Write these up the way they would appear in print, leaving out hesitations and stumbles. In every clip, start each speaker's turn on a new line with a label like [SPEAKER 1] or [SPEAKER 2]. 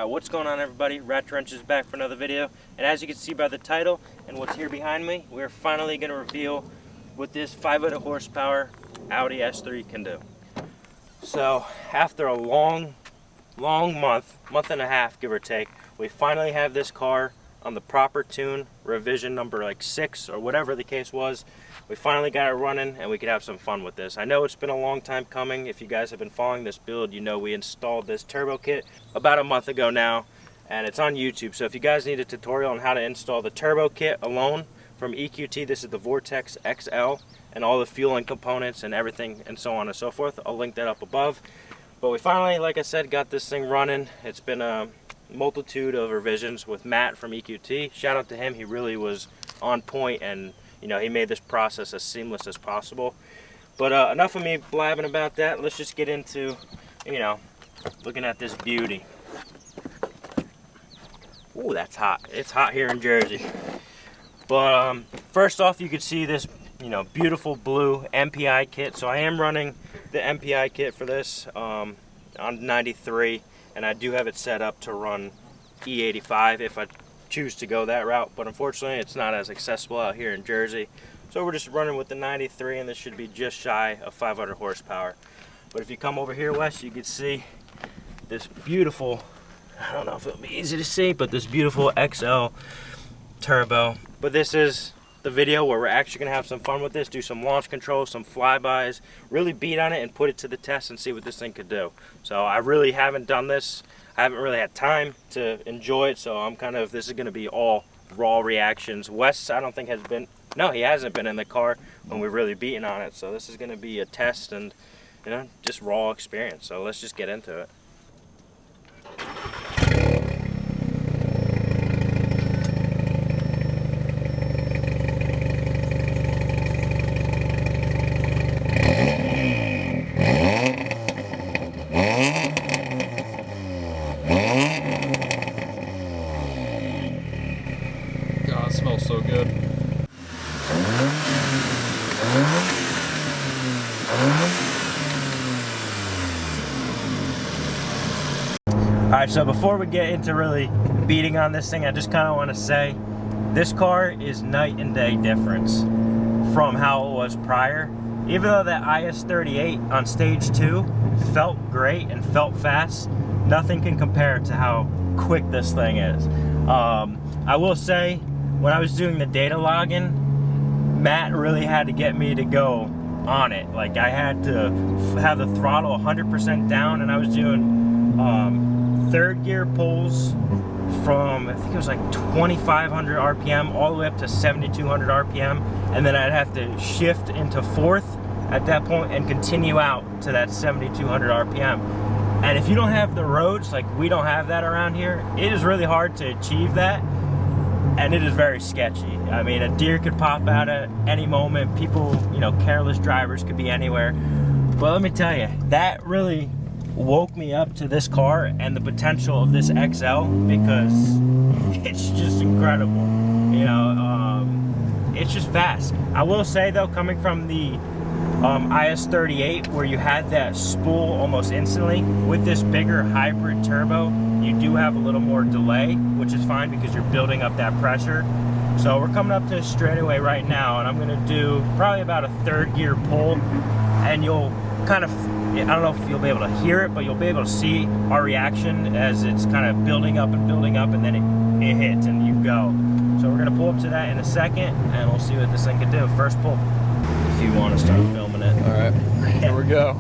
[SPEAKER 1] What's going on, everybody? Rat Wrench is back for another video, and as you can see by the title and what's here behind me, we're finally going to reveal what this 500 horsepower Audi S3 can do. So after a long month and a half, give or take, we finally have this car on the proper tune, revision number like 6 or whatever the case was. We finally got it running and we could have some fun with this. I know it's been a long time coming. If you guys have been following this build, you know we installed this turbo kit about a month ago now, and it's on YouTube. So if you guys need a tutorial on how to install the turbo kit alone from EQT, this is the Vortex XL, and all the fueling components and everything and so on and so forth. I'll link that up above. But we finally, like I said, got this thing running. It's been a multitude of revisions with Matt from EQT. Shout out to him. He really was on point, and you know, he made this process as seamless as possible. But enough of me blabbing about that. Let's just get into, you know, looking at this beauty. Ooh, that's hot. It's hot here in Jersey. But first off, you can see this, you know, beautiful blue MPI kit. So I am running the MPI kit for this on 93, and I do have it set up to run E85 if I choose to go that route, but unfortunately it's not as accessible out here in Jersey, so we're just running with the 93, and this should be just shy of 500 horsepower. But if you come over here west, you can see this beautiful, I don't know if it'll be easy to see, but this beautiful XL turbo. But this is the video where we're actually gonna have some fun with this, do some launch control, some flybys, really beat on it and put it to the test and see what this thing could do. So I really haven't done this. I haven't really had time to enjoy it, so I'm kind of, this is going to be all raw reactions. Wes, I don't think has been, no, he hasn't been in the car when we're really beating on it, so this is going to be a test and, you know, just raw experience. So let's just get into it.
[SPEAKER 2] God, it smells so good.
[SPEAKER 1] Alright, so before we get into really beating on this thing, I just kind of want to say this car is night and day difference from how it was prior. Even though that IS38 on stage 2 felt great and felt fast, nothing can compare to how quick this thing is. I will say, when I was doing the data logging, Matt really had to get me to go on it. Like, I had to have the throttle 100% down, and I was doing third gear pulls from, I think it was like 2,500 RPM all the way up to 7,200 RPM, and then I'd have to shift into fourth at that point and continue out to that 7,200 RPM. And if you don't have the roads, like we don't have that around here, it is really hard to achieve that, and it is very sketchy. I mean, a deer could pop out at any moment. People, you know, careless drivers could be anywhere. But let me tell you, that really woke me up to this car and the potential of this XL, because it's just incredible. You know, it's just fast. I will say though, coming from the IS38, where you had that spool almost instantly, with this bigger hybrid turbo, you do have a little more delay, which is fine because you're building up that pressure. So we're coming up to a straightaway right now, and I'm gonna do probably about a third gear pull, and you'll kind of, I don't know if you'll be able to hear it, but you'll be able to see our reaction as it's kind of building up, and then it hits and you go. So we're gonna pull up to that in a second, and we'll see what this thing can do. First pull, if you want to start filming it.
[SPEAKER 2] All right, here we go.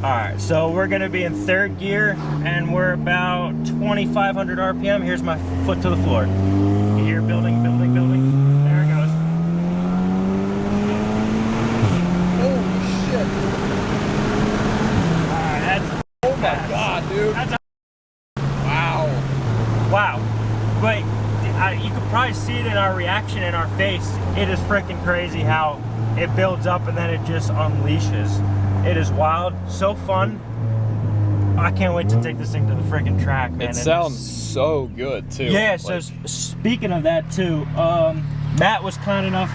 [SPEAKER 1] All right, so we're gonna be in third gear, and we're about 2,500 RPM. Here's my foot to the floor. You hear building. There it goes.
[SPEAKER 2] Holy shit.
[SPEAKER 1] All right, that's,
[SPEAKER 2] oh my God, dude.
[SPEAKER 1] That's
[SPEAKER 2] Wow.
[SPEAKER 1] But you could probably see it in our reaction in our face. It is freaking crazy how it builds up and then it just unleashes. It is wild, so fun. I can't wait to take this thing to the freaking track, man.
[SPEAKER 2] It sounds so good too.
[SPEAKER 1] Yeah, so speaking of that too, Matt was kind enough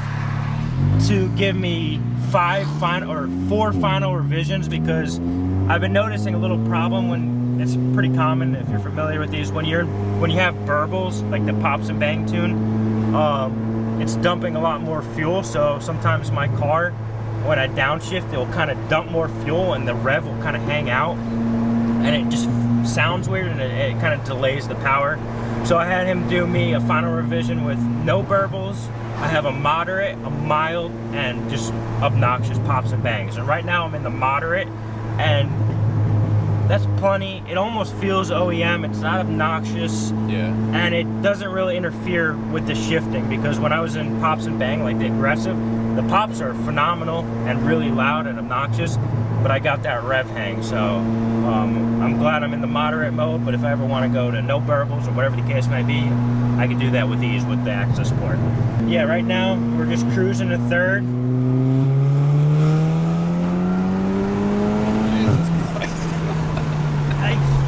[SPEAKER 1] to give me 4 final revisions, because I've been noticing a little problem when it's pretty common if you're familiar with these. When you have burbles, like the pops and bang tune, it's dumping a lot more fuel. So sometimes my car, when I downshift, it will kind of dump more fuel and the rev will kind of hang out, and it just sounds weird, and it kind of delays the power. So I had him do me a final revision with no burbles. I have a moderate, a mild, and just obnoxious pops and bangs. And right now I'm in the moderate, and that's plenty. It almost feels OEM. It's not obnoxious.
[SPEAKER 2] Yeah.
[SPEAKER 1] And it doesn't really interfere with the shifting, because when I was in pops and bang, like the aggressive, the pops are phenomenal and really loud and obnoxious, but I got that rev hang. So I'm glad I'm in the moderate mode, but if I ever want to go to no burbles or whatever the case may be, I can do that with ease with the access port. Yeah, right now we're just cruising to third.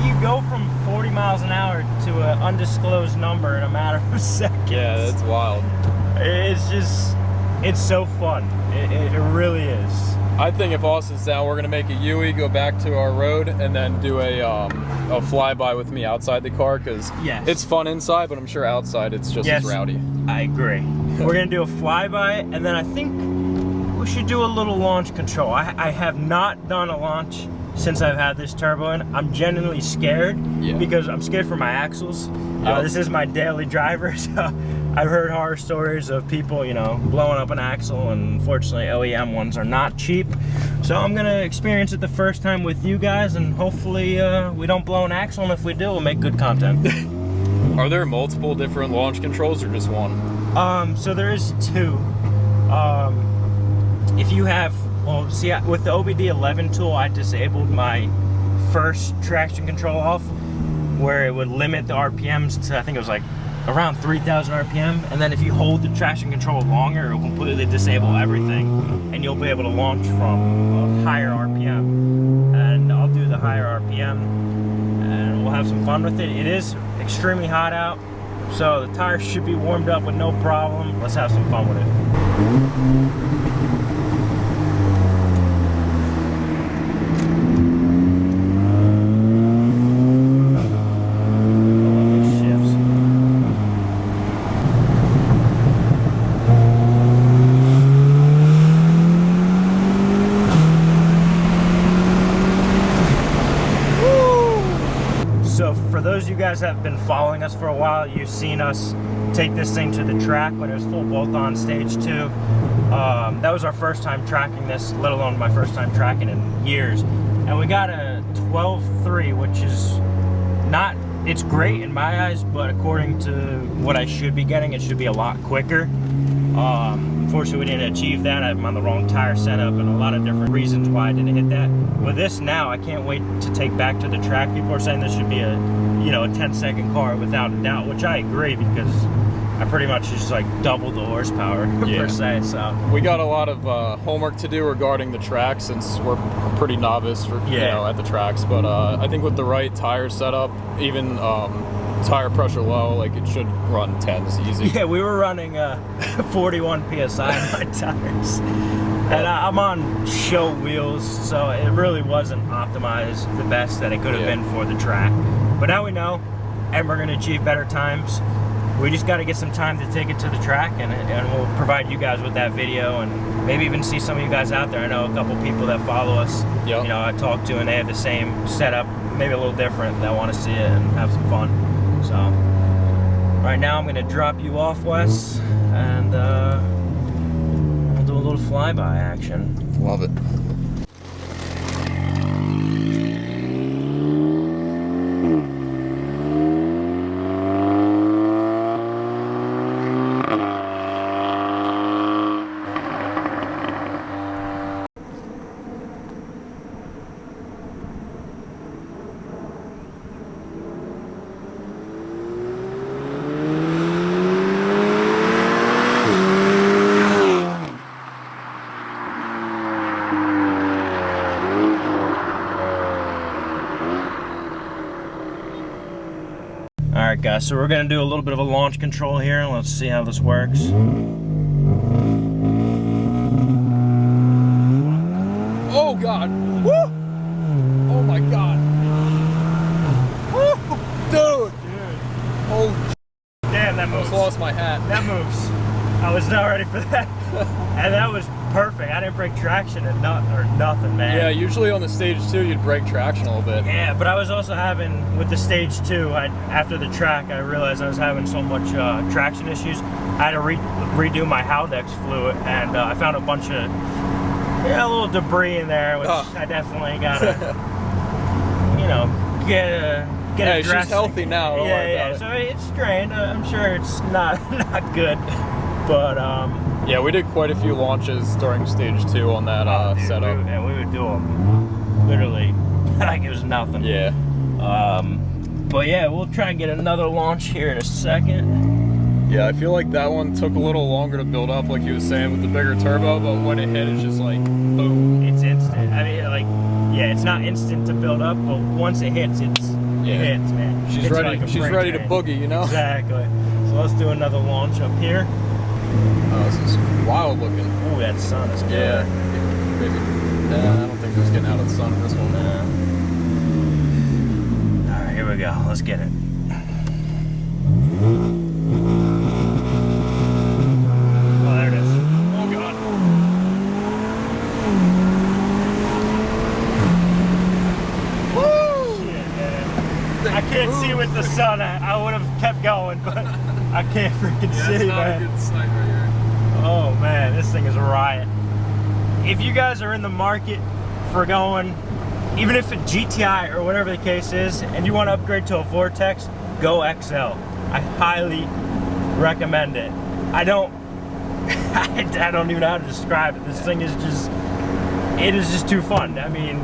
[SPEAKER 1] You go from 40 miles an hour to an undisclosed number in a matter of seconds.
[SPEAKER 2] Yeah, that's wild.
[SPEAKER 1] It's so fun. It really is.
[SPEAKER 2] I think if Austin's down, we're gonna make a Yui, go back to our road, and then do a flyby with me outside the car, because
[SPEAKER 1] Yes.
[SPEAKER 2] it's fun inside, but I'm sure outside it's just as rowdy.
[SPEAKER 1] I agree. We're gonna do a flyby, and then I think we should do a little launch control. I have not done a launch since I've had this turbo in. I'm genuinely scared, because I'm scared for my axles. This is my daily driver, so I've heard horror stories of people, blowing up an axle, and unfortunately OEM ones are not cheap. So I'm gonna experience it the first time with you guys, and hopefully we don't blow an axle, and if we do, we'll make good content.
[SPEAKER 2] Are there multiple different launch controls or just one?
[SPEAKER 1] So there is two. If you have, well, see, with the OBD11 tool, I disabled my first traction control off, where it would limit the RPMs to, I think it was like around 3,000 RPM. And then if you hold the traction control longer, it will completely disable everything, and you'll be able to launch from a higher RPM. And I'll do the higher RPM, and we'll have some fun with it. It is extremely hot out, so the tires should be warmed up with no problem. Let's have some fun with it. For those of you guys that have been following us for a while, you've seen us take this thing to the track when it was full bolt-on stage 2. That was our first time tracking this, let alone my first time tracking in years. And we got a 12.3, which is not, it's great in my eyes, but according to what I should be getting, it should be a lot quicker. Unfortunately, we didn't achieve that. I'm on the wrong tire setup, and a lot of different reasons why I didn't hit that. With this now, I can't wait to take back to the track. People are saying this should be a 10-second car without a doubt, which I agree, because I pretty much just like doubled the horsepower per se. So
[SPEAKER 2] we got a lot of homework to do regarding the track, since we're pretty novice for at the tracks. But I think with the right tire setup, even tire pressure low, like it should run 10s easy.
[SPEAKER 1] Yeah, we were running 41 PSI on my tires. And I'm on show wheels, so it really wasn't optimized the best that it could have been for the track. But now we know, and we're going to achieve better times. We just got to get some time to take it to the track, and we'll provide you guys with that video, and maybe even see some of you guys out there. I know a couple people that follow us, I talk to, and they have the same setup, maybe a little different, that want to see it and have some fun. So right now I'm going to drop you off, Wes, and we'll do a little flyby action.
[SPEAKER 2] Love it.
[SPEAKER 1] Alright guys, so we're going to do a little bit of a launch control here. Let's see how this works.
[SPEAKER 2] Oh god! Woo! Oh my god!
[SPEAKER 1] perfect. I didn't break traction and nothing, man.
[SPEAKER 2] Yeah, usually on the stage 2 you'd break traction a little bit.
[SPEAKER 1] Yeah, but I was also having, with the stage 2, after the track, I realized I was having so much traction issues. I had to redo my Haldex fluid, and I found a bunch of a little debris in there, which I definitely gotta, you know, get
[SPEAKER 2] she's healthy now. Don't worry about it.
[SPEAKER 1] So it's strained. I'm sure it's not good, but
[SPEAKER 2] yeah, we did quite a few launches during stage 2 on that setup.
[SPEAKER 1] We would do them literally like it was nothing.
[SPEAKER 2] Yeah.
[SPEAKER 1] But yeah, we'll try and get another launch here in a second.
[SPEAKER 2] Yeah, I feel like that one took a little longer to build up, like he was saying, with the bigger turbo, but when it hit, it's just like, boom.
[SPEAKER 1] It's instant. I mean, like, yeah, it's not instant to build up, but once it hits, it hits, man.
[SPEAKER 2] She's ready.
[SPEAKER 1] Like
[SPEAKER 2] she's ready to boogie, you know?
[SPEAKER 1] Exactly. So let's do another launch up here.
[SPEAKER 2] Oh, this is wild looking.
[SPEAKER 1] Ooh, that sun is good.
[SPEAKER 2] Yeah. Maybe. I don't think there's getting out of the sun in this one.
[SPEAKER 1] All right, here we go. Let's get it. I can't see with the sun. I would have kept going, but I can't freaking see, man.
[SPEAKER 2] A good sight right here.
[SPEAKER 1] Oh man, this thing is a riot. If you guys are in the market for going, even if it's GTI or whatever the case is, and you want to upgrade to a Vortex, go XL. I highly recommend it. I don't even know how to describe it. This thing is just, it is just too fun. I mean,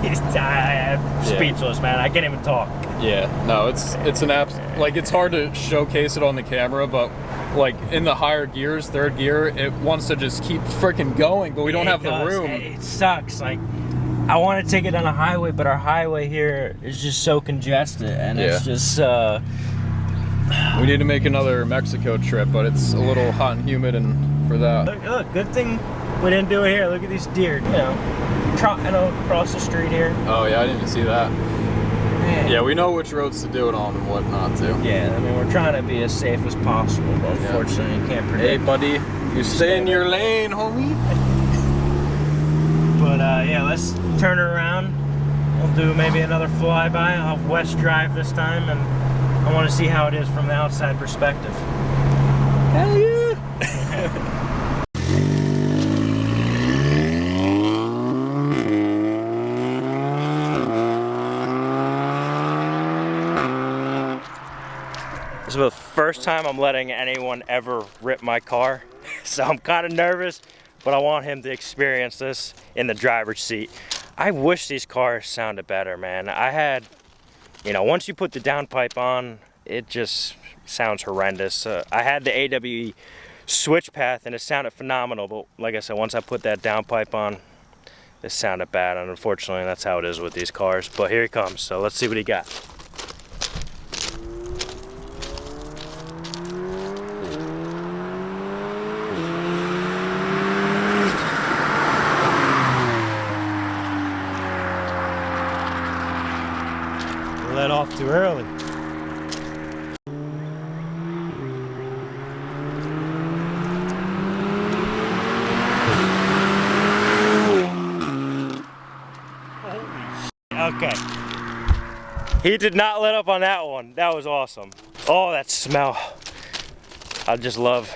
[SPEAKER 1] I'm speechless, man. I can't even talk.
[SPEAKER 2] Yeah, no, it's an app. Like, it's hard to showcase it on the camera, but like in the higher gears, third gear, it wants to just keep freaking going, but we don't have the room.
[SPEAKER 1] It sucks. Like, I want to take it on a highway, but our highway here is just so congested, and it's just.
[SPEAKER 2] We need to make another Mexico trip, but it's a little hot and humid, and for that.
[SPEAKER 1] Look, good thing we didn't do it here. Look at these deer, you know, trotting across the street here.
[SPEAKER 2] Oh yeah, I didn't even see that.
[SPEAKER 1] Man.
[SPEAKER 2] Yeah, we know which roads to do it on and what not to.
[SPEAKER 1] Yeah, I mean, we're trying to be as safe as possible, but unfortunately you can't predict.
[SPEAKER 2] Hey buddy, you stay in your lane, homie.
[SPEAKER 1] But yeah, let's turn it around. We'll do maybe another flyby. I'll have West Drive this time, and I want to see how it is from the outside perspective.
[SPEAKER 2] Hell yeah!
[SPEAKER 1] This is the first time I'm letting anyone ever rip my car, so I'm kind of nervous, but I want him to experience this in the driver's seat. I wish these cars sounded better, man. I had, you know, once you put the downpipe on, it just sounds horrendous. I had the AWE switch path and it sounded phenomenal, but like I said, once I put that downpipe on, it sounded bad, and unfortunately that's how it is with these cars. But here he comes, so let's see what he got. Let off too early. Okay. He did not let up on that one. That was awesome. Oh, that smell. I just love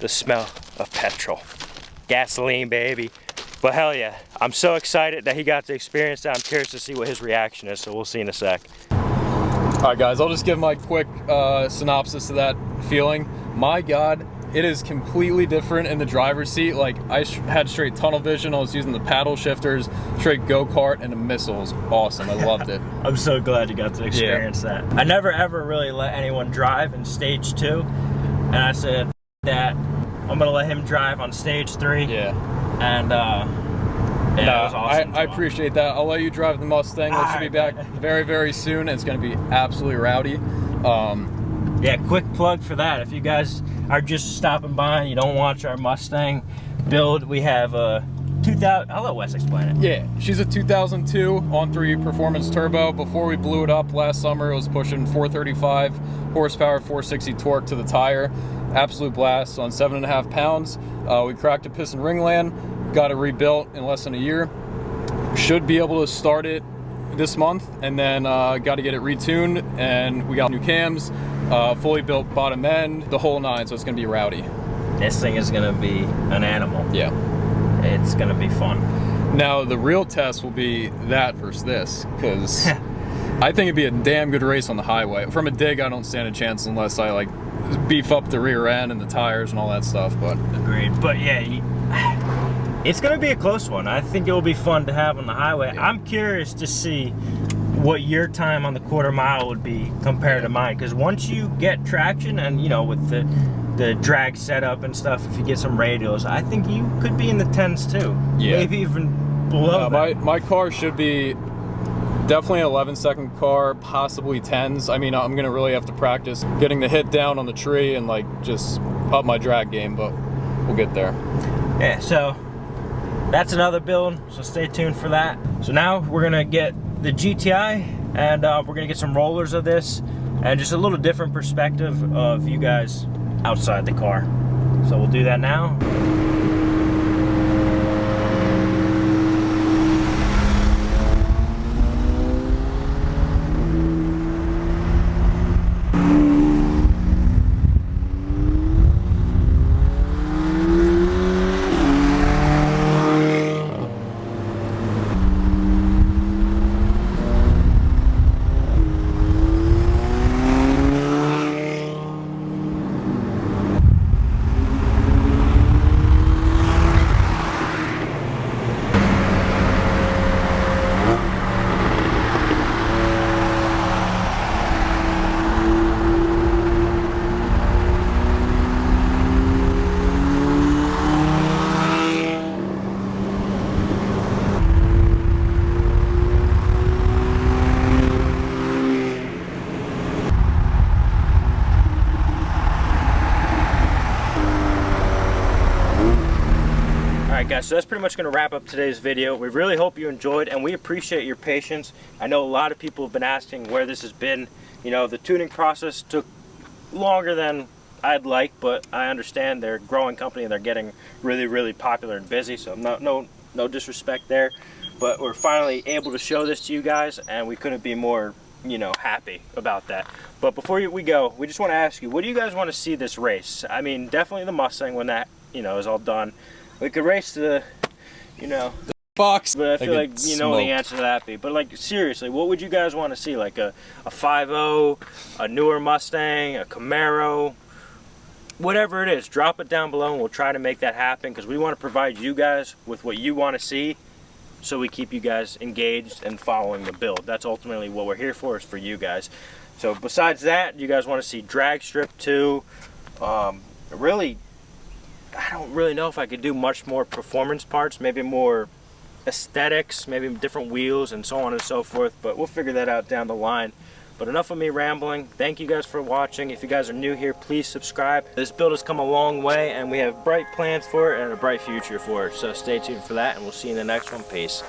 [SPEAKER 1] the smell of petrol. Gasoline, baby. But hell yeah, I'm so excited that he got to experience that. I'm curious to see what his reaction is, so we'll see in a sec.
[SPEAKER 2] All right, guys, I'll just give my quick synopsis of that feeling. My God, it is completely different in the driver's seat. Like, I had straight tunnel vision. I was using the paddle shifters, straight go-kart, and the missile was awesome. I loved it.
[SPEAKER 1] I'm so glad you got to experience that. I never ever really let anyone drive in stage 2, and I said that I'm gonna let him drive on stage 3.
[SPEAKER 2] Yeah.
[SPEAKER 1] And yeah, it was awesome.
[SPEAKER 2] I appreciate that. I'll let you drive the Mustang. That should be back very, very soon. It's going to be absolutely rowdy.
[SPEAKER 1] Yeah, quick plug for that. If you guys are just stopping by and you don't watch our Mustang build, we have a 2000. I'll let Wes explain it.
[SPEAKER 2] Yeah, she's a 2002 on-3 performance turbo. Before we blew it up last summer, it was pushing 435 horsepower, 460 torque to the tire. Absolute blast on 7.5 pounds. We cracked a piston ringland. got it rebuilt in less than a year. Should be able to start it this month, and then got to get it retuned, and we got new cams, fully built bottom end, the whole nine, so it's going to be rowdy.
[SPEAKER 1] This thing is going to be an animal.
[SPEAKER 2] Yeah.
[SPEAKER 1] It's going to be fun.
[SPEAKER 2] Now, the real test will be that versus this, because I think it'd be a damn good race on the highway. From a dig, I don't stand a chance unless I like beef up the rear end and the tires and all that stuff. But
[SPEAKER 1] agreed. But yeah, it's going to be a close one. I think it will be fun to have on the highway. Yeah. I'm curious to see what your time on the quarter mile would be compared to mine, because once you get traction and, you know, with the drag setup and stuff, if you get some radials, I think you could be in the 10s too. Yeah. Maybe even below that.
[SPEAKER 2] My car should be definitely an 11-second car, possibly 10s. I mean, I'm gonna really have to practice getting the hit down on the tree and like just up my drag game, but we'll get there.
[SPEAKER 1] Yeah, so that's another build, so stay tuned for that. So now we're gonna get the GTI, and we're gonna get some rollers of this and just a little different perspective of you guys outside the car. So we'll do that now. Guys, so that's pretty much going to wrap up today's video. We really hope you enjoyed, and we appreciate your patience. I know a lot of people have been asking where this has been. You know, the tuning process took longer than I'd like, but I understand they're a growing company and they're getting really, really popular and busy, so no disrespect there. But we're finally able to show this to you guys, and we couldn't be more, you know, happy about that. But before we go, we just want to ask you, what do you guys want to see this race? I mean, definitely the Mustang when that, you know, is all done. We could race the, you know,
[SPEAKER 2] the box,
[SPEAKER 1] but I feel like you know what the answer to that be. But like seriously, what would you guys want to see? Like a 5.0, a newer Mustang, a Camaro, whatever it is. Drop it down below, and we'll try to make that happen, because we want to provide you guys with what you want to see, so we keep you guys engaged and following the build. That's ultimately what we're here for, is for you guys. So besides that, you guys want to see drag strip too. Really, I don't really know if I could do much more performance parts, maybe more aesthetics, maybe different wheels and so on and so forth, but we'll figure that out down the line. But enough of me rambling. Thank you guys for watching. If you guys are new here, please subscribe. This build has come a long way, and we have bright plans for it and a bright future for it. So stay tuned for that, and we'll see you in the next one. Peace.